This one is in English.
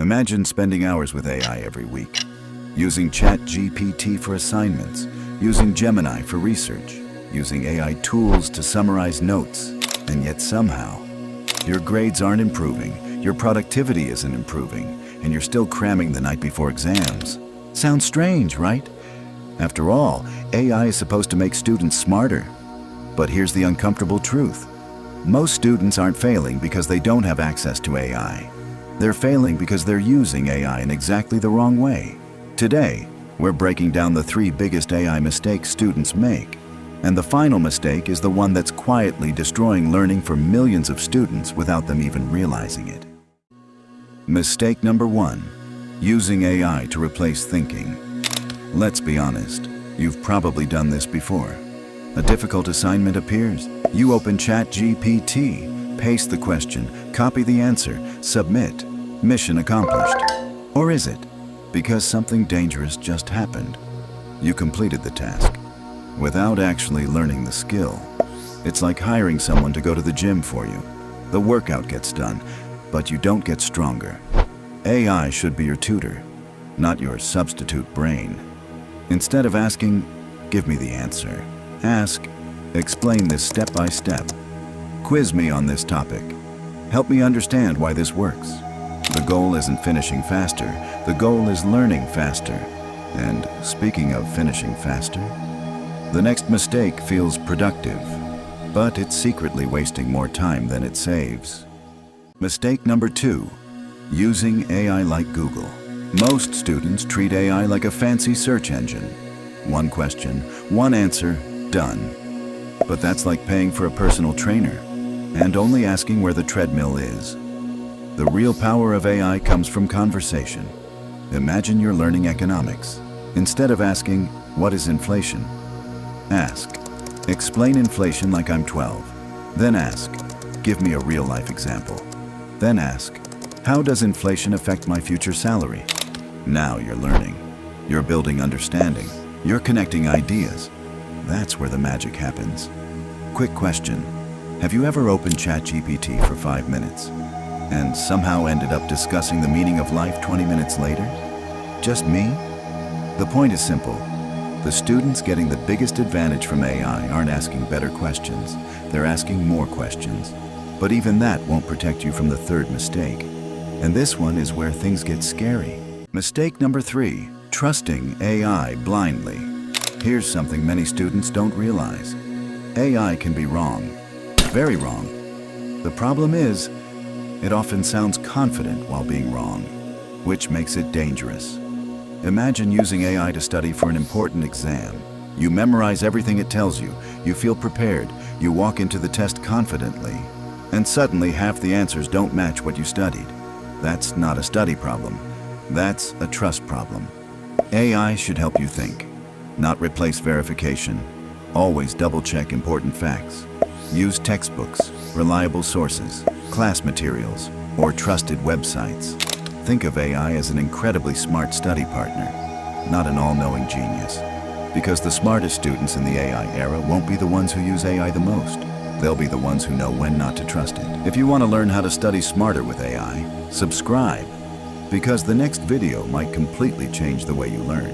Imagine spending hours with AI every week, using ChatGPT for assignments, using Gemini for research, using AI tools to summarize notes, and yet somehow, your grades aren't improving, your productivity isn't improving, and you're still cramming the night before exams. Sounds strange, right? After all, AI is supposed to make students smarter. But here's the uncomfortable truth. Most students aren't failing because they don't have access to AI. They're failing because they're using AI in exactly the wrong way. Today, we're breaking down the 3 biggest AI mistakes students make. And the final mistake is the one that's quietly destroying learning for millions of students without them even realizing it. Mistake number 1, using AI to replace thinking. Let's be honest, you've probably done this before. A difficult assignment appears. You open ChatGPT, paste the question, copy the answer, submit. Mission accomplished. Or is it? Because something dangerous just happened. You completed the task without actually learning the skill. It's like hiring someone to go to the gym for you. The workout gets done, but you don't get stronger. AI should be your tutor, not your substitute brain. Instead of asking, "Give me the answer," ask, "Explain this step by step. Quiz me on this topic. Help me understand why this works." The goal isn't finishing faster. The goal is learning faster. And speaking of finishing faster, the next mistake feels productive, but it's secretly wasting more time than it saves. Mistake number 2, using AI like Google. Most students treat AI like a fancy search engine. One question, one answer, done. But that's like paying for a personal trainer and only asking where the treadmill is. The real power of AI comes from conversation. Imagine you're learning economics. Instead of asking, "What is inflation?" ask, "Explain inflation like I'm 12. Then ask, "Give me a real-life example." Then ask, "How does inflation affect my future salary?" Now you're learning. You're building understanding. You're connecting ideas. That's where the magic happens. Quick question. Have you ever opened ChatGPT for 5 minutes and somehow ended up discussing the meaning of life 20 minutes later? Just me? The point is simple. The students getting the biggest advantage from AI aren't asking better questions. They're asking more questions. But even that won't protect you from the 3rd mistake. And this one is where things get scary. Mistake number 3, trusting AI blindly. Here's something many students don't realize. AI can be wrong, very wrong. The problem is, it often sounds confident while being wrong, which makes it dangerous. Imagine using AI to study for an important exam. You memorize everything it tells you, you feel prepared, you walk into the test confidently, and suddenly half the answers don't match what you studied. That's not a study problem. That's a trust problem. AI should help you think, not replace verification. Always double-check important facts. Use textbooks, reliable sources, class materials, or trusted websites. Think of AI as an incredibly smart study partner, not an all-knowing genius. Because the smartest students in the AI era won't be the ones who use AI the most. They'll be the ones who know when not to trust it. If you want to learn how to study smarter with AI, subscribe, because the next video might completely change the way you learn.